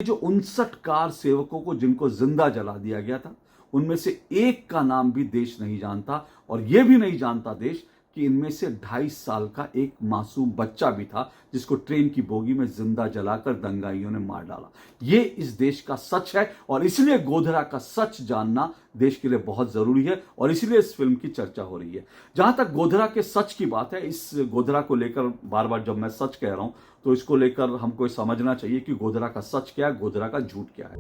जो 59 कार सेवकों को जिनको जिंदा जला दिया गया था, उनमें से एक का नाम भी देश नहीं जानता, और यह भी नहीं जानता देश कि इनमें से 2.5 साल का एक मासूम बच्चा भी था जिसको ट्रेन की बोगी में जिंदा जलाकर दंगाइयों ने मार डाला। यह इस देश का सच है, और इसलिए गोधरा का सच जानना देश के लिए बहुत जरूरी है, और इसलिए इस फिल्म की चर्चा हो रही है। जहां तक गोधरा के सच की बात है, इस गोधरा को लेकर बार बार जब मैं सच कह रहा हूं तो इसको लेकर हमको समझना चाहिए कि गोधरा का सच क्या है, गोधरा का झूठ क्या है।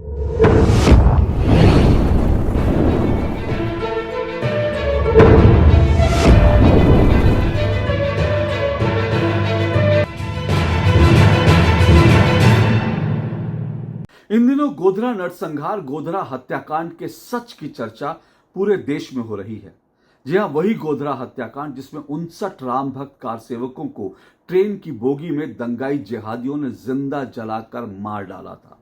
इन दिनों गोधरा नरसंहार, गोधरा हत्याकांड के सच की चर्चा पूरे देश में हो रही है। जी हां, वही गोधरा हत्याकांड जिसमें 59 राम भक्त कार सेवकों को ट्रेन की बोगी में दंगाई जिहादियों ने जिंदा जलाकर मार डाला था।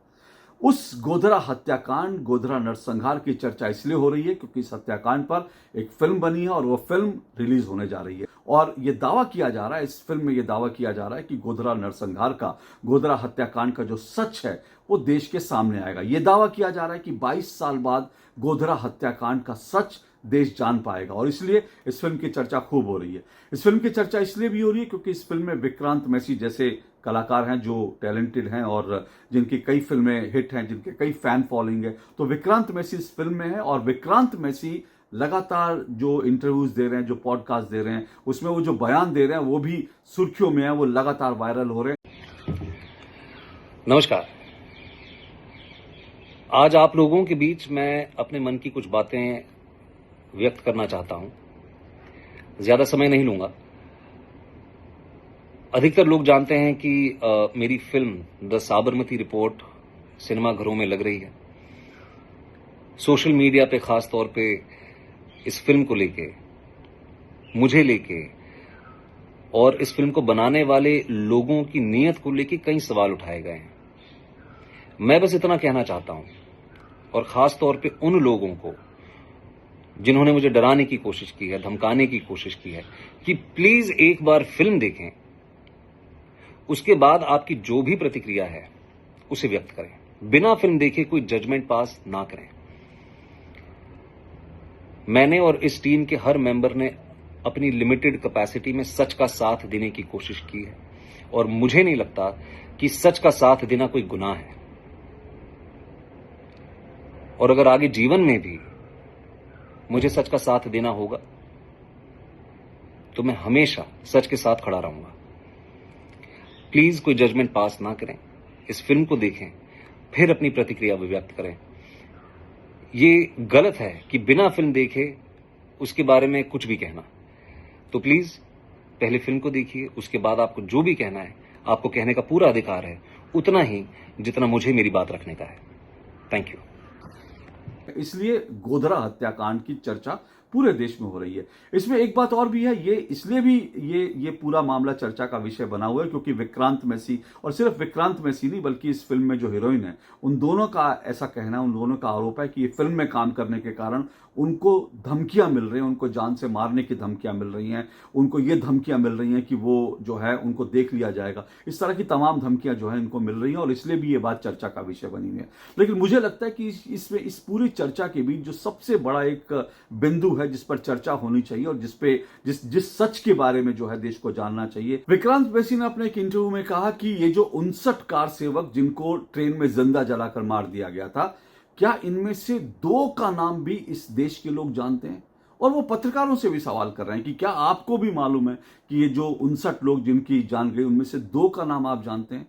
उस गोधरा हत्याकांड, गोधरा नरसंहार की चर्चा इसलिए हो रही है क्योंकि इस हत्याकांड पर एक फिल्म बनी है, और वह फिल्म रिलीज होने जा रही है। और यह दावा किया जा रहा है, इस फिल्म में यह दावा किया जा रहा है कि गोधरा नरसंहार का, गोधरा हत्याकांड का जो सच है वो देश के सामने आएगा। यह दावा किया जा रहा है कि 22 साल बाद गोधरा हत्याकांड का सच देश जान पाएगा, और इसलिए इस फिल्म की चर्चा खूब हो रही है। इस फिल्म की चर्चा इसलिए भी हो रही है क्योंकि इस फिल्म में विक्रांत मैसी जैसे कलाकार हैं जो टैलेंटेड हैं और जिनकी कई फिल्में हिट हैं, जिनके कई फैन फॉलोइंग है। तो विक्रांत मैसी इस फिल्म में है, और विक्रांत मैसी लगातार जो इंटरव्यूज दे रहे हैं, जो पॉडकास्ट दे रहे हैं, उसमें वो जो बयान दे रहे हैं वो भी सुर्खियों में है, वो लगातार वायरल हो रहे हैं। नमस्कार। आज आप लोगों के बीच मैं अपने मन की कुछ बातें व्यक्त करना चाहता हूं। ज्यादा समय नहीं लूंगा। अधिकतर लोग जानते हैं कि मेरी फिल्म द साबरमती रिपोर्ट सिनेमाघरों में लग रही है। सोशल मीडिया पे खास तौर पे इस फिल्म को लेके, मुझे लेके और इस फिल्म को बनाने वाले लोगों की नीयत को लेके कई सवाल उठाए गए हैं। मैं बस इतना कहना चाहता हूं, और खास तौर पे उन लोगों को जिन्होंने मुझे डराने की कोशिश की है, धमकाने की कोशिश की है, कि प्लीज एक बार फिल्म देखें, उसके बाद आपकी जो भी प्रतिक्रिया है उसे व्यक्त करें। बिना फिल्म देखे कोई जजमेंट पास ना करें। मैंने और इस टीम के हर मेंबर ने अपनी लिमिटेड कैपेसिटी में सच का साथ देने की कोशिश की है, और मुझे नहीं लगता कि सच का साथ देना कोई गुनाह है। और अगर आगे जीवन में भी मुझे सच का साथ देना होगा तो मैं हमेशा सच के साथ खड़ा रहूंगा। प्लीज कोई जजमेंट पास ना करें, इस फिल्म को देखें, फिर अपनी प्रतिक्रिया व्यक्त करें। ये गलत है कि बिना फिल्म देखे उसके बारे में कुछ भी कहना। तो प्लीज पहले फिल्म को देखिए, उसके बाद आपको जो भी कहना है, आपको कहने का पूरा अधिकार है, उतना ही जितना मुझे मेरी बात रखने का है। Thank you. इसलिए गोधरा हत्याकांड की चर्चा पूरे देश में हो रही है। इसमें एक बात और भी है, ये इसलिए भी ये पूरा मामला चर्चा का विषय बना हुआ है क्योंकि विक्रांत मैसी, और सिर्फ विक्रांत मैसी नहीं बल्कि इस फिल्म में जो हीरोइन है, उन दोनों का ऐसा कहना, उन दोनों का आरोप है कि ये फिल्म में काम करने के कारण उनको धमकियां मिल रही हैं, उनको जान से मारने की धमकियां मिल रही हैं, उनको ये धमकियां मिल रही हैं कि वो जो है उनको देख लिया जाएगा। इस तरह की तमाम धमकियां जो है इनको मिल रही हैं, और इसलिए भी ये बात चर्चा का विषय बनी हुई है। लेकिन मुझे लगता है कि इसमें इस पूरी चर्चा के बीच जो सबसे बड़ा एक बिंदु है जिस पर चर्चा होनी चाहिए, और जिस सच के बारे में जो है देश को जानना चाहिए। विक्रांत मैसी ने अपने एक इंटरव्यू में कहा कि ये जो 59 कार सेवक जिनको ट्रेन में जिंदा जलाकर मार दिया गया था, क्या इनमें से 2 का नाम भी इस देश के लोग जानते हैं? और वो पत्रकारों से भी सवाल कर रहे हैं कि क्या आपको भी मालूम है कि ये जो 59 लोग जिनकी जान गई, उनमें से 2 का नाम आप जानते हैं?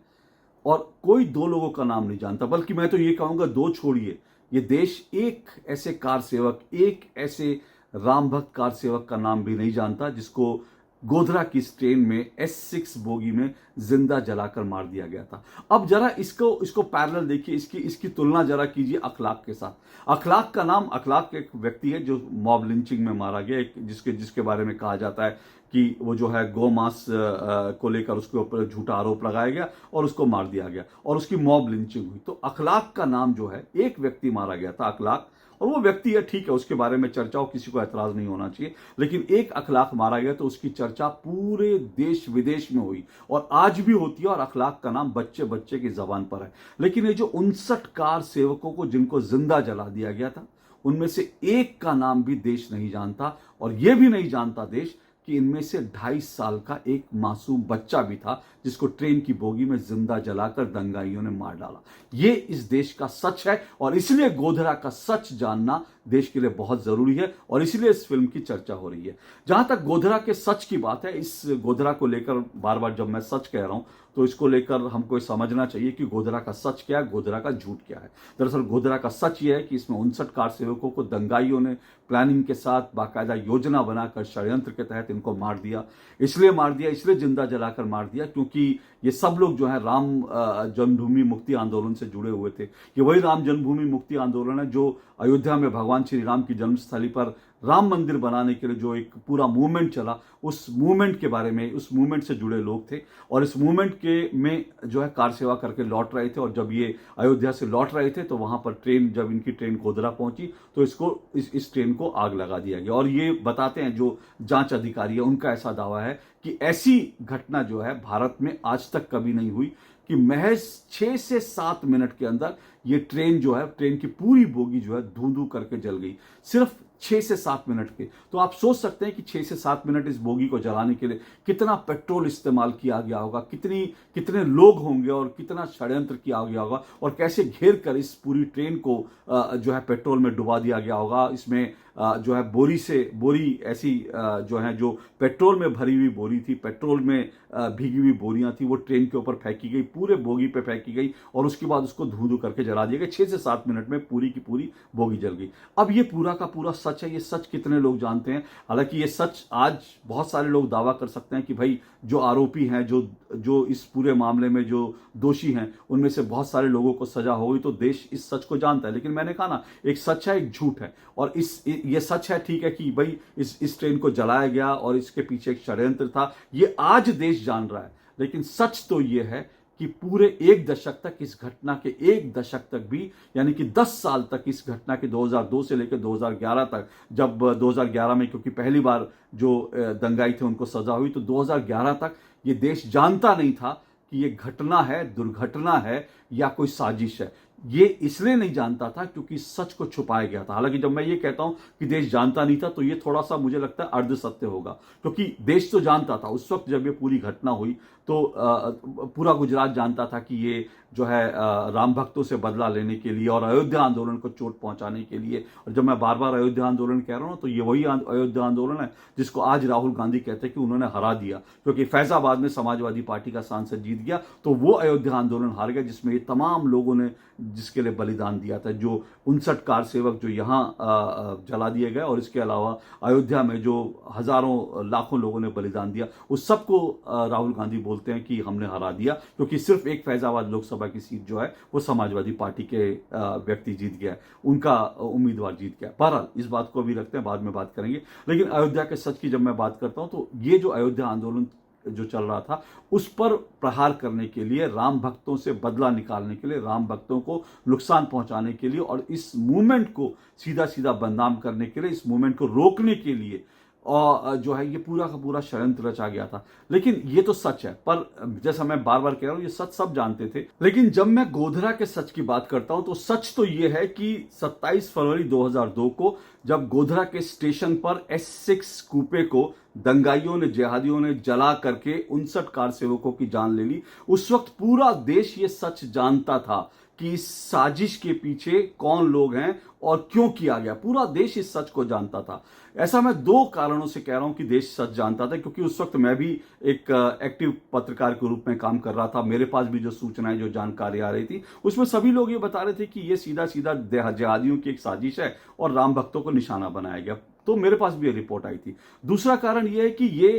और कोई 2 लोगों का नाम नहीं जानता, बल्कि मैं तो ये कहूंगा 2 छोड़िए, ये देश एक ऐसे कार सेवक, एक ऐसे राम भक्त कार सेवक का नाम भी नहीं जानता जिसको गोधरा की इस ट्रेन में S6 बोगी में जिंदा जलाकर मार दिया गया था। अब जरा इसको पैरेलल देखिए, इसकी तुलना जरा कीजिए अखलाक के साथ। अखलाक का नाम, अखलाक एक व्यक्ति है जो मॉब लिंचिंग में मारा गया, जिसके बारे में कहा जाता है कि वो जो है गौ मांस को लेकर उसके ऊपर झूठा आरोप लगाया गया और उसको मार दिया गया और उसकी मॉब लिंचिंग हुई। तो अखलाक का नाम जो है, एक व्यक्ति मारा गया था अखलाक, और वो व्यक्ति है, ठीक है, उसके बारे में चर्चा हो, किसी को ऐतराज नहीं होना चाहिए, लेकिन एक अखलाक मारा गया तो उसकी चर्चा पूरे देश विदेश में हुई और आज भी होती है और अखलाक का नाम बच्चे बच्चे की जबान पर है। लेकिन ये जो 59 कार सेवकों को जिनको जिंदा जला दिया गया था, उनमें से एक का नाम भी देश नहीं जानता, और यह भी नहीं जानता देश कि इनमें से 2.5 साल का एक मासूम बच्चा भी था जिसको ट्रेन की बोगी में जिंदा जलाकर दंगाइयों ने मार डाला। ये इस देश का सच है और इसलिए गोधरा का सच जानना देश के लिए बहुत जरूरी है और इसलिए इस फिल्म की चर्चा हो रही है। जहां तक गोधरा के सच की बात है, इस गोधरा को लेकर बार बार जब मैं सच कह रहा हूं तो इसको लेकर हमको समझना चाहिए कि गोधरा का सच क्या है, गोधरा का झूठ क्या है। दरअसल गोधरा का सच यह है कि इसमें 59 कार सेवकों को दंगाइयों ने प्लानिंग के साथ बाकायदा योजना बनाकर षड्यंत्र के तहत इनको मार दिया, इसलिए जिंदा जलाकर मार दिया क्योंकि ये सब लोग जो है राम जन्मभूमि मुक्ति आंदोलन से जुड़े हुए थे। ये वही राम जन्मभूमि मुक्ति आंदोलन है जो अयोध्या में भगवान श्री राम की जन्मस्थली पर राम मंदिर बनाने के लिए जो एक पूरा मूवमेंट चला, उस मूवमेंट के बारे में, उस मूवमेंट से जुड़े लोग थे और इस मूवमेंट के में जो है कार सेवा करके लौट रहे थे। और जब ये अयोध्या से लौट रहे थे तो वहां पर ट्रेन, जब इनकी ट्रेन गोधरा पहुंची तो इस ट्रेन को आग लगा दिया गया। और ये बताते हैं जो जांच अधिकारी है, उनका ऐसा दावा है कि ऐसी घटना जो है भारत में आज तक कभी नहीं हुई कि महज 6 से 7 मिनट के अंदर ये ट्रेन जो है, ट्रेन की पूरी बोगी जो है धू धू करके जल गई, सिर्फ 6 से 7 मिनट के। तो आप सोच सकते हैं कि 6 से 7 मिनट इस बोगी को जलाने के लिए कितना पेट्रोल इस्तेमाल किया गया होगा, कितने लोग होंगे और कितना षड्यंत्र किया गया होगा और कैसे घेर कर इस पूरी ट्रेन को जो है पेट्रोल में डुबा दिया गया होगा। इसमें जो है बोरी ऐसी जो है, जो पेट्रोल में भरी हुई बोरी थी, पेट्रोल में भीगी हुई बोरियां थी, वो ट्रेन के ऊपर फेंकी गई, पूरे बोगी पे फेंकी गई और उसके बाद उसको धू धू करके जला दिया गया। 6 से 7 मिनट में पूरी की पूरी बोगी जल गई। अब ये पूरा का पूरा सच है। ये सच कितने लोग जानते हैं? हालांकि ये सच आज बहुत सारे लोग दावा कर सकते हैं कि भाई जो आरोपी हैं, जो इस पूरे मामले में जो दोषी हैं, उनमें से बहुत सारे लोगों को सजा हो गई, तो देश इस सच को जानता है। लेकिन मैंने कहा ना, एक सच है, एक झूठ है। और ये सच है, ठीक है, कि भाई इस ट्रेन को जलाया गया और इसके पीछे एक षड्यंत्र था, ये आज देश जान रहा है। लेकिन सच तो ये है कि पूरे 1 दशक तक, इस घटना के 1 दशक तक भी, यानी कि 10 साल तक, इस घटना के 2002 से लेकर 2011 तक, जब 2011 में क्योंकि पहली बार जो दंगाई थे उनको सजा हुई, तो 2011 तक ये देश जानता नहीं था कि ये घटना है, दुर्घटना है या कोई साजिश है। ये इसलिए नहीं जानता था क्योंकि सच को छुपाया गया था। हालांकि जब मैं ये कहता हूं कि देश जानता नहीं था तो ये थोड़ा सा मुझे लगता है अर्ध सत्य होगा, क्योंकि देश तो जानता था। उस वक्त जब ये पूरी घटना हुई तो पूरा गुजरात जानता था कि ये जो है राम भक्तों से बदला लेने के लिए और अयोध्या आंदोलन को चोट पहुंचाने के लिए। और जब मैं बार बार अयोध्या आंदोलन कह रहा हूं तो ये वही अयोध्या आंदोलन है जिसको आज राहुल गांधी कहते हैं कि उन्होंने हरा दिया, क्योंकि फैजाबाद में समाजवादी पार्टी का सांसद जीत गया तो वो अयोध्या आंदोलन हार गया, जिसमें ये तमाम लोगों ने जिसके लिए बलिदान दिया था। जो 59 कार सेवक जो यहाँ जला दिए गए और इसके अलावा अयोध्या में जो हजारों लाखों लोगों ने बलिदान दिया, उस सबको राहुल गांधी बोलते हैं कि हमने हरा दिया, क्योंकि सिर्फ एक फैजाबाद लोकसभा की सीट जो है वो समाजवादी पार्टी के व्यक्ति जीत गया, उनका उम्मीदवार जीत गया। बहरहाल इस बात को अभी रखते हैं, बाद में बात करेंगे। लेकिन अयोध्या के सच की जब मैं बात करता हूं तो ये जो अयोध्या आंदोलन जो चल रहा था उस पर प्रहार करने के लिए, राम भक्तों से बदला निकालने के लिए, राम भक्तों को नुकसान पहुंचाने के लिए और इस मूवमेंट को सीधा सीधा बदनाम करने के लिए, इस मूवमेंट को रोकने के लिए और जो है ये पूरा का पूरा षड्यंत्र रचा गया था। लेकिन ये तो सच है, पर जैसा मैं बार बार कह रहा हूं ये सच सब जानते थे। लेकिन जब मैं गोधरा के सच की बात करता हूं तो सच तो ये है कि 27 फरवरी 2002 को जब गोधरा के स्टेशन पर S6 कूपे को दंगाइयों ने, जिहादियों ने जला करके 59 कार सेवकों की जान ले ली, उस वक्त पूरा देश ये सच जानता था कि इस साजिश के पीछे कौन लोग हैं और क्यों किया गया। पूरा देश इस सच को जानता था। ऐसा मैं 2 कारणों से कह रहा हूं कि देश सच जानता था, क्योंकि उस वक्त मैं भी एक एक्टिव पत्रकार के रूप में काम कर रहा था। मेरे पास भी जो सूचनाएं, जो जानकारी आ रही थी, उसमें सभी लोग ये बता रहे थे कि ये सीधा सीधा जिहादियों की एक साजिश है और राम भक्तों को निशाना बनाया गया। तो मेरे पास भी ये रिपोर्ट आई थी। दूसरा कारण यह है कि ये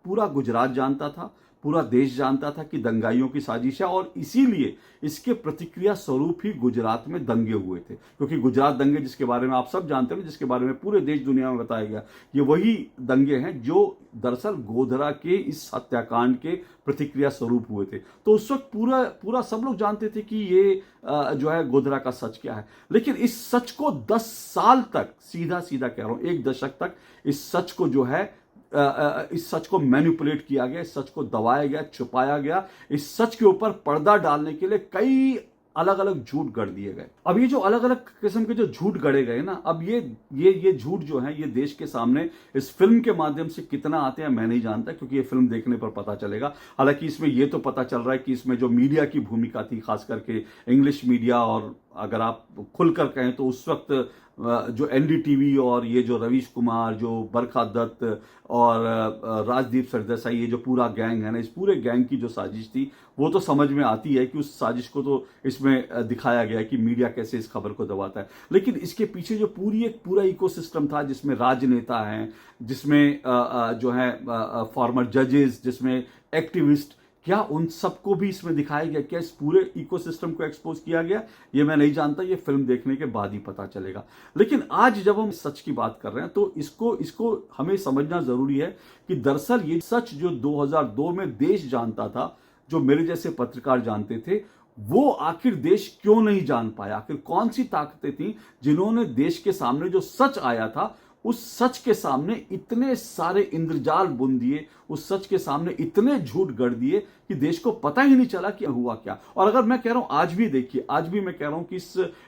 पूरा गुजरात जानता था, पूरा देश जानता था कि दंगाइयों की साजिश है, और इसीलिए इसके प्रतिक्रिया स्वरूप ही गुजरात में दंगे हुए थे। क्योंकि गुजरात दंगे, जिसके बारे में आप सब जानते हैं, जिसके बारे में पूरे देश दुनिया में बताया गया, ये वही दंगे हैं जो दरअसल गोधरा के इस हत्याकांड के प्रतिक्रिया स्वरूप हुए थे। तो उस वक्त पूरा पूरा सब लोग जानते थे कि ये जो है गोधरा का सच क्या है। लेकिन इस सच को 10 साल तक, सीधा सीधा कह रहा हूं, 1 दशक तक इस सच को जो है इस सच को मैनिपुलेट किया गया, इस सच को दबाया गया, छुपाया गया। इस सच के ऊपर पर्दा डालने के लिए कई अलग अलग झूठ गढ़ दिए गए। अब ये जो अलग अलग किस्म के जो झूठ गढ़े गए ना, अब ये झूठ जो है, ये देश के सामने इस फिल्म के माध्यम से कितना आते हैं मैं नहीं जानता, क्योंकि ये फिल्म देखने पर पता चलेगा। हालांकि इसमें ये तो पता चल रहा है कि इसमें जो मीडिया की भूमिका थी, खास करके इंग्लिश मीडिया, और अगर आप खुलकर कहें तो उस वक्त जो एनडीटीवी और ये जो रवीश कुमार, जो बरखा दत्त और राजदीप सरदेसाई, ये जो पूरा गैंग है ना, इस पूरे गैंग की जो साजिश थी, वो तो समझ में आती है कि उस साजिश को तो इसमें दिखाया गया है कि मीडिया कैसे इस खबर को दबाता है। लेकिन इसके पीछे जो पूरा इकोसिस्टम था, जिसमें राजनेता हैं, जिसमें जो है फॉर्मर जजेस, जिसमें एक्टिविस्ट, क्या उन सबको भी इसमें दिखाया गया? क्या इस पूरे इकोसिस्टम को एक्सपोज किया गया? ये मैं नहीं जानता, ये फिल्म देखने के बाद ही पता चलेगा। लेकिन आज जब हम सच की बात कर रहे हैं तो इसको हमें समझना जरूरी है कि दरअसल ये सच जो 2002 में देश जानता था, जो मेरे जैसे पत्रकार जानते थे, वो आखिर देश क्यों नहीं जान पाया? आखिर कौन सी ताकतें थी जिन्होंने देश के सामने जो सच आया था, उस सच के सामने इतने सारे इंद्रजाल बुन दिए, उस सच के सामने इतने झूठ गढ़ दिए कि देश को पता ही नहीं चला कि हुआ क्या। और अगर मैं कह रहा हूं आज भी देखिए, आज भी मैं कह रहा हूं कि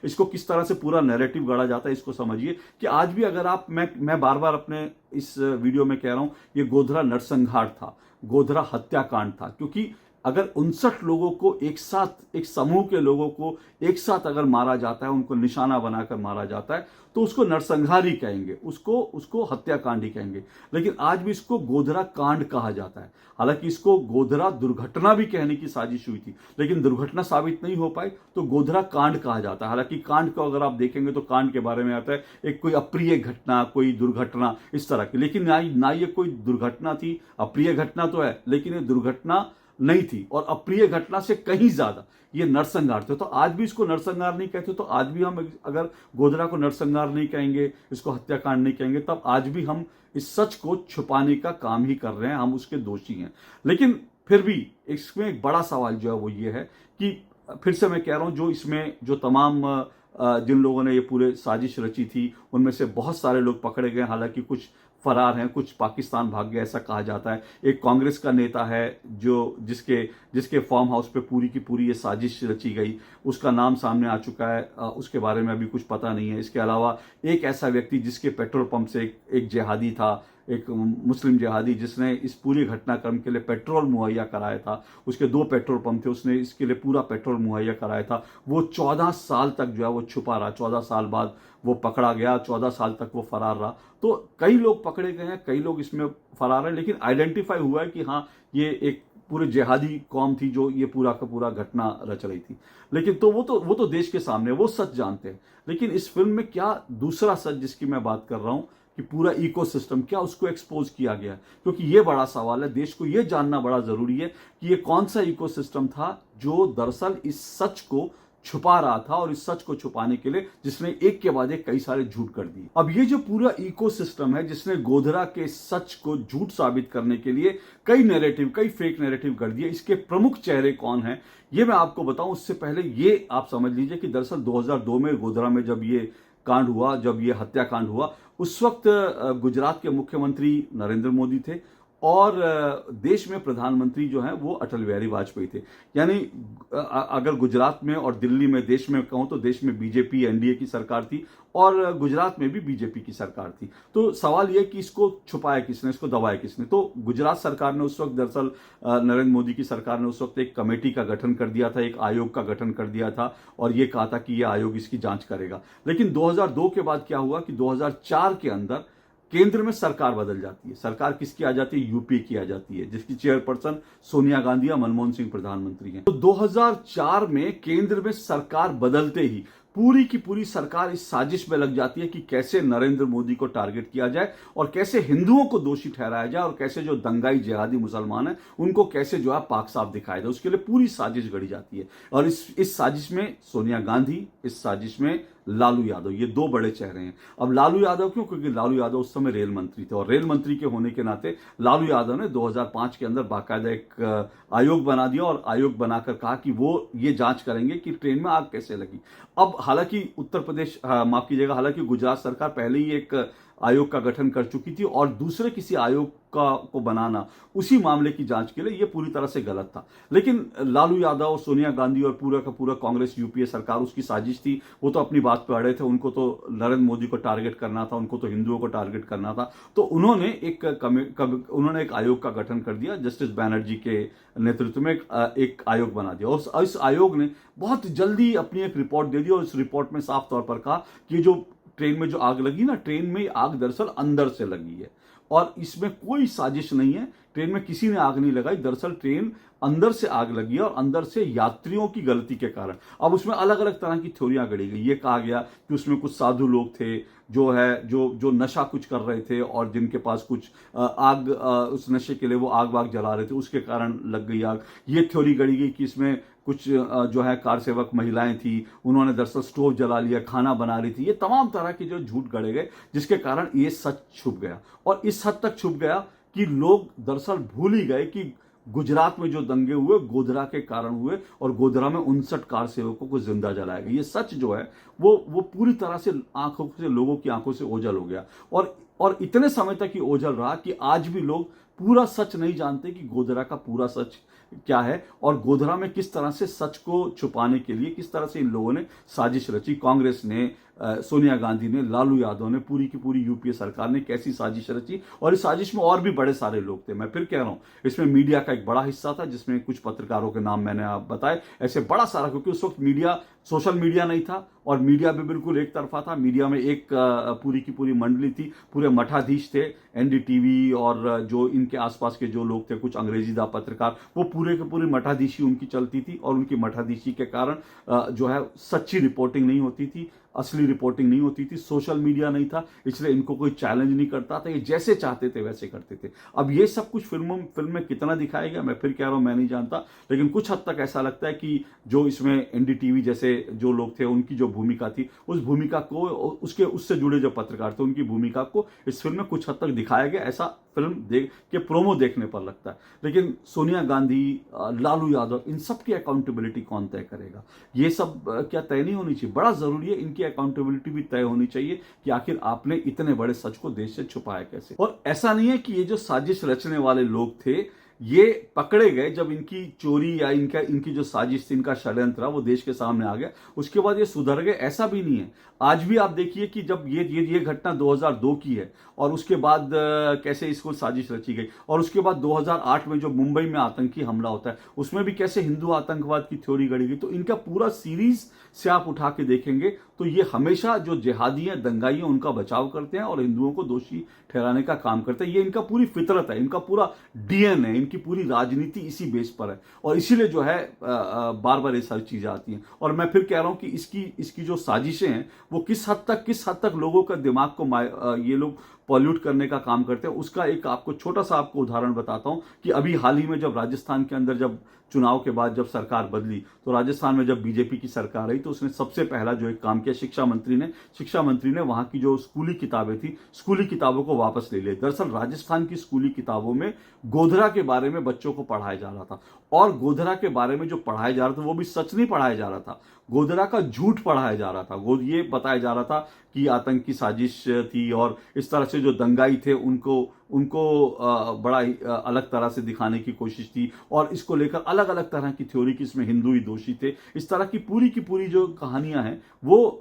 इसको किस तरह से पूरा नैरेटिव गढ़ा जाता है, इसको समझिए कि आज भी अगर आप, मैं बार बार अपने इस वीडियो में कह रहा हूं, ये गोधरा नरसंहार था, गोधरा हत्याकांड था। क्योंकि अगर 59 लोगों को एक साथ, एक समूह के लोगों को एक साथ अगर मारा जाता है, उनको निशाना बनाकर मारा जाता है, तो उसको नरसंहार ही कहेंगे, उसको हत्याकांड ही कहेंगे। लेकिन आज भी इसको गोधरा कांड कहा जाता है। हालांकि इसको गोधरा दुर्घटना भी कहने की साजिश हुई थी, लेकिन दुर्घटना साबित नहीं हो पाई, तो गोधरा कांड कहा जाता है। हालांकि कांड को अगर आप देखेंगे तो कांड के बारे में आता है एक कोई अप्रिय घटना, कोई दुर्घटना, इस तरह की। लेकिन ना ये कोई दुर्घटना थी, अप्रिय घटना तो है, लेकिन ये दुर्घटना नहीं थी, और अप्रिय घटना से कहीं ज्यादा ये नरसंहार थे। तो आज भी इसको नरसंहार नहीं कहते, तो आज भी हम अगर गोधरा को नरसंहार नहीं कहेंगे, इसको हत्याकांड नहीं कहेंगे, तब आज भी हम इस सच को छुपाने का काम ही कर रहे हैं, हम उसके दोषी हैं। लेकिन फिर भी इसमें एक बड़ा सवाल जो है वो ये है कि, फिर से मैं कह रहा हूं, जो इसमें जो तमाम जिन लोगों ने ये पूरे साजिश रची थी, उनमें से बहुत सारे लोग पकड़े गए। हालांकि कुछ फरार हैं, कुछ पाकिस्तान भाग गए, ऐसा कहा जाता है। एक कांग्रेस का नेता है जो जिसके फार्म हाउस पे पूरी की पूरी ये साजिश रची गई, उसका नाम सामने आ चुका है, उसके बारे में अभी कुछ पता नहीं है। इसके अलावा एक ऐसा व्यक्ति जिसके पेट्रोल पंप से एक जिहादी था, एक मुस्लिम जिहादी, जिसने इस पूरे घटनाक्रम के लिए पेट्रोल मुहैया कराया था। उसके 2 पेट्रोल पंप थे, उसने इसके लिए पूरा पेट्रोल मुहैया कराया था। वो 14 साल तक जो है वो छुपा रहा, 14 साल बाद वो पकड़ा गया, 14 साल तक वो फरार रहा। तो कई लोग पकड़े गए हैं, कई लोग इसमें फरार हैं, लेकिन आइडेंटिफाई हुआ है कि हाँ, ये एक पूरे जिहादी कौम थी जो ये पूरा का पूरा घटना रच रही थी। लेकिन तो वो तो देश के सामने, वो सच जानते हैं। लेकिन इस फिल्म में क्या दूसरा सच जिसकी मैं बात कर रहा हूं कि पूरा इकोसिस्टम, क्या उसको एक्सपोज किया गया? क्योंकि ये बड़ा सवाल है, देश को ये जानना बड़ा जरूरी है कि ये कौन सा इकोसिस्टम था जो दरअसल इस सच को छुपा रहा था, और इस सच को छुपाने के लिए जिसने एक के बाद एक कई सारे झूठ कर दिए। अब ये जो पूरा इकोसिस्टम है जिसने गोधरा के सच को झूठ साबित करने के लिए कई नैरेटिव, कई फेक नैरेटिव कर दिए, इसके प्रमुख चेहरे कौन हैं ये मैं आपको बताऊं। उससे पहले ये आप समझ लीजिए कि दरअसल 2002 में गोधरा में जब ये कांड हुआ, जब ये हत्याकांड हुआ, उस वक्त गुजरात के मुख्यमंत्री नरेंद्र मोदी थे, और देश में प्रधानमंत्री जो हैं वो अटल बिहारी वाजपेयी थे। यानी अगर गुजरात में और दिल्ली में, देश में कहूं तो देश में बीजेपी एनडीए की सरकार थी, और गुजरात में भी बीजेपी की सरकार थी। तो सवाल यह कि इसको छुपाया किसने, इसको दबाया किसने? तो गुजरात सरकार ने उस वक्त, दरअसल नरेंद्र मोदी की सरकार ने उस वक्त एक कमेटी का गठन कर दिया था, एक आयोग का गठन कर दिया था, और ये कहा था कि यह आयोग इसकी जांच करेगा। लेकिन 2002 के बाद क्या हुआ कि 2004 के अंदर केंद्र में सरकार बदल जाती है। सरकार किसकी आ जाती है? यूपी की आ जाती है, जिसकी चेयरपर्सन सोनिया गांधी या मनमोहन सिंह प्रधानमंत्री हैं। तो 2004 में केंद्र में सरकार बदलते ही पूरी की पूरी सरकार इस साजिश में लग जाती है कि कैसे नरेंद्र मोदी को टारगेट किया जाए और कैसे हिंदुओं को दोषी ठहराया जाए और कैसे जो दंगाई जिहादी मुसलमान हैं उनको कैसे जो है पाक साफ दिखाया जाए। उसके लिए पूरी साजिश गढ़ी जाती है और इस साजिश में सोनिया गांधी, इस साजिश में लालू यादव, ये दो बड़े चेहरे हैं। अब लालू यादव क्यों? क्योंकि लालू यादव उस समय रेल मंत्री थे और रेल मंत्री के होने के नाते लालू यादव ने 2005 के अंदर बाकायदा एक आयोग बना दिया और आयोग बनाकर कहा कि वो ये जांच करेंगे कि ट्रेन में आग कैसे लगी। अब हालांकि उत्तर प्रदेश, माफ कीजिएगा, हालांकि गुजरात सरकार पहले ही एक आयोग का गठन कर चुकी थी और दूसरे किसी आयोग को बनाना उसी मामले की जांच के लिए ये पूरी तरह से गलत था। लेकिन लालू यादव, सोनिया गांधी और पूरा का पूरा कांग्रेस यूपीए सरकार, उसकी साजिश थी। वो तो अपनी बात पे अड़े थे, उनको तो नरेंद्र मोदी को टारगेट करना था, उनको तो हिंदुओं को टारगेट करना था। तो उन्होंने एक आयोग का गठन कर दिया, जस्टिस बैनर्जी के नेतृत्व में एक आयोग बना दिया और इस आयोग ने बहुत जल्दी अपनी एक रिपोर्ट दे दी और इस रिपोर्ट में साफ तौर पर कहा कि जो ट्रेन में जो आग लगी ना, ट्रेन में आग दरअसल अंदर से लगी है और इसमें कोई साजिश नहीं है। ट्रेन में किसी ने आग नहीं लगाई, दरअसल ट्रेन अंदर से आग लगी है और अंदर से यात्रियों की गलती के कारण। अब उसमें अलग अलग तरह की थ्योरियां गढ़ी गई। ये कहा गया कि उसमें कुछ साधु लोग थे जो नशा कुछ कर रहे थे और जिनके पास कुछ आग, उस नशे के लिए वो आग वाग जला रहे थे, उसके कारण लग गई आग। ये थ्योरी गढ़ी गई कि इसमें कुछ जो है कार सेवक महिलाएं थी, उन्होंने दरअसल स्टोव जला लिया, खाना बना रही थी। ये तमाम तरह के जो झूठ गढ़े गए जिसके कारण ये सच छुप गया और इस हद तक छुप गया कि लोग दरअसल भूल ही गए कि गुजरात में जो दंगे हुए गोधरा के कारण हुए और गोधरा में 59 कार सेवकों को जिंदा जलाया गया। ये सच जो है वो पूरी तरह से लोगों की आंखों से ओझल हो गया और इतने समय तक ये ओझल रहा कि आज भी लोग पूरा सच नहीं जानते कि गोधरा का पूरा सच क्या है और गोधरा में किस तरह से सच को छुपाने के लिए किस तरह से इन लोगों ने साजिश रची। कांग्रेस ने, सोनिया गांधी ने, लालू यादव ने, पूरी की पूरी यूपीए सरकार ने कैसी साजिश रची और इस साजिश में और भी बड़े सारे लोग थे। मैं फिर कह रहा हूं, इसमें मीडिया का एक बड़ा हिस्सा था जिसमें कुछ पत्रकारों के नाम मैंने आप बताए, ऐसे बड़ा सारा, क्योंकि उस वक्त मीडिया, सोशल मीडिया नहीं था और मीडिया भी बिल्कुल एक तरफा था। मीडिया में एक पूरी की पूरी मंडली थी, पूरे मठाधीश थे, एनडीटीवी और जो इनके आसपास के जो लोग थे, कुछ अंग्रेजी दा पत्रकार, वो पूरे के पूरी मठाधीशी उनकी चलती थी और उनकी मठाधीशी के कारण जो है सच्ची रिपोर्टिंग नहीं होती थी, असली रिपोर्टिंग नहीं होती थी। सोशल मीडिया नहीं था, इसलिए इनको कोई चैलेंज नहीं करता था, ये जैसे चाहते थे वैसे करते थे। अब ये सब कुछ फिल्म में कितना दिखाया गया मैं फिर कह रहा हूं, मैं नहीं जानता, लेकिन कुछ हद तक ऐसा लगता है कि जो इसमें एनडीटीवी जैसे जो लोग थे उनकी जो भूमिका थी, उस भूमिका को, उससे जुड़े जो पत्रकार थे उनकी भूमिका को इस फिल्म में कुछ हद तक दिखाया गया, ऐसा फिल्म देख के प्रोमो देखने पर लगता है। लेकिन सोनिया गांधी, लालू यादव, इन सब की अकाउंटेबिलिटी कौन तय करेगा? ये सब क्या तय नहीं होनी चाहिए? बड़ा जरूरी है, इनकी अकाउंटेबिलिटी भी तय होनी चाहिए कि आखिर आपने इतने बड़े सच को देश से छुपाया कैसे। और ऐसा नहीं है कि ये जो साजिश रचने वाले लोग थे ये पकड़े गए जब इनकी चोरी या इनकी जो साजिश थी, इनका षड्यंत्र वो देश के सामने आ गया, उसके बाद ये सुधर गए, ऐसा भी नहीं है। आज भी आप देखिए कि जब ये घटना 2002 की है और उसके बाद कैसे इसको साजिश रची गई और उसके बाद 2008 में जो मुंबई में आतंकी हमला होता है उसमें भी कैसे हिंदू आतंकवाद की थ्योरी गढ़ी गई। तो इनका पूरा सीरीज से आप उठा के देखेंगे तो ये हमेशा जो जिहादी हैं, दंगाई हैं, उनका बचाव करते हैं और हिंदुओं को दोषी ठहराने का काम करते हैं। ये इनका पूरी फितरत है, इनका पूरा डीएनए है, इनकी पूरी राजनीति इसी बेस पर है और इसीलिए जो है बार बार ये सारी चीजें आती हैं। और मैं फिर कह रहा हूं कि इसकी जो साजिशें हैं वो किस हद तक लोगों का दिमाग को ये लोग पॉल्यूट करने का काम करते हैं, उसका एक आपको छोटा सा आपको उदाहरण बताता हूं कि अभी हाल ही में जब राजस्थान के अंदर जब चुनाव के बाद जब सरकार बदली तो राजस्थान में जब बीजेपी की सरकार आई तो उसने सबसे पहला जो एक काम किया, शिक्षा मंत्री ने वहां की जो स्कूली किताबें थी, स्कूली किताबों को वापस ले लिया। दरअसल राजस्थान की स्कूली किताबों में गोधरा के बारे में बच्चों को पढ़ाया जा रहा था और गोधरा के बारे में जो पढ़ाया जा रहा था वो भी सच नहीं पढ़ाया जा रहा था, गोधरा का झूठ पढ़ाया जा रहा था। ये बताया जा रहा था कि आतंकी साजिश थी और इस तरह से जो दंगाई थे उनको बड़ा अलग तरह से दिखाने की कोशिश थी और इसको लेकर अलग अलग तरह की थ्योरी की इसमें हिंदू ही दोषी थे। इस तरह की पूरी जो कहानियां हैं वो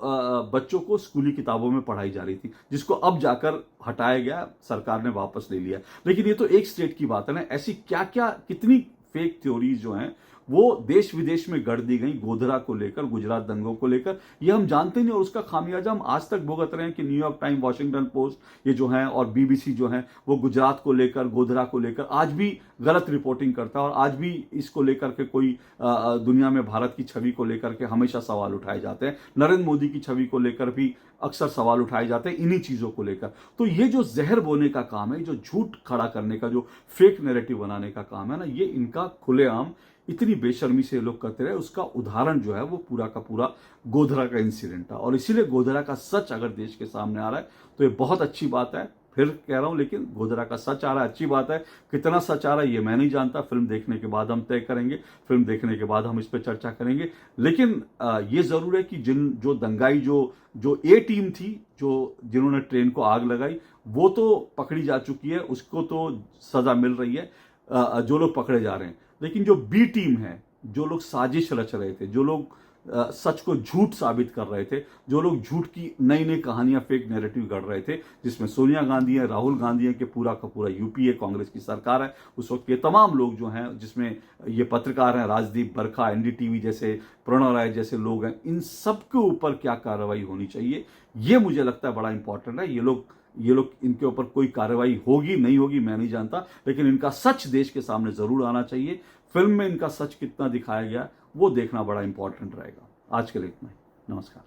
बच्चों को स्कूली किताबों में पढ़ाई जा रही थी, जिसको अब जाकर हटाया गया, सरकार ने वापस ले लिया। लेकिन ये तो एक स्टेट की बात है ना, ऐसी क्या कितनी फेक थ्योरीज जो हैं वो देश विदेश में गढ़ दी गई, गोधरा को लेकर, गुजरात दंगों को लेकर। ये हम जानते नहीं और उसका खामियाजा हम आज तक भुगत रहे हैं कि न्यूयॉर्क टाइम, वॉशिंगटन पोस्ट ये जो है और बीबीसी जो है वो गुजरात को लेकर, गोधरा को लेकर आज भी गलत रिपोर्टिंग करता है और आज भी इसको लेकर के कोई दुनिया में भारत की छवि को लेकर के हमेशा सवाल उठाए जाते हैं। नरेंद्र मोदी की छवि को लेकर भी अक्सर सवाल उठाए जाते हैं इन्हीं चीजों को लेकर। तो ये जो जहर बोने का काम है, जो झूठ खड़ा करने का, जो फेक नैरेटिव बनाने का काम है ना, ये इनका खुलेआम इतनी बेशर्मी से लोग करते रहे। उसका उदाहरण जो है वो पूरा का पूरा गोधरा का इंसिडेंट था और इसीलिए गोधरा का सच अगर देश के सामने आ रहा है तो ये बहुत अच्छी बात है। फिर कह रहा हूं, लेकिन गोधरा का सच आ रहा है, अच्छी बात है। कितना सच आ रहा है ये मैं नहीं जानता, फिल्म देखने के बाद हम तय करेंगे, फिल्म देखने के बाद हम इस पर चर्चा करेंगे। लेकिन ये जरूर है कि जो दंगाई जो ए टीम थी, जिन्होंने ट्रेन को आग लगाई, वो तो पकड़ी जा चुकी है, उसको तो सजा मिल रही है, जो लोग पकड़े जा रहे हैं। लेकिन जो बी टीम है, जो लोग साजिश रच रहे थे, जो लोग सच को झूठ साबित कर रहे थे, जो लोग झूठ की नई नई कहानियां, फेक नैरेटिव गढ़ रहे थे, जिसमें सोनिया गांधी है, राहुल गांधी है, कि पूरा का पूरा यूपीए कांग्रेस की सरकार है, उस वक्त के तमाम लोग जो हैं, जिसमें ये पत्रकार हैं, राजदीप बरखा, एनडीटीवी जैसे, प्रणव राय जैसे लोग हैं, इन सब के ऊपर क्या कार्रवाई होनी चाहिए, ये मुझे लगता है बड़ा इंपॉर्टेंट है। ये लोग इनके ऊपर कोई कार्रवाई होगी नहीं होगी मैं नहीं जानता, लेकिन इनका सच देश के सामने जरूर आना चाहिए। फिल्म में इनका सच कितना दिखाया गया वो देखना बड़ा इंपॉर्टेंट रहेगा। आज के लिए इतना ही, नमस्कार।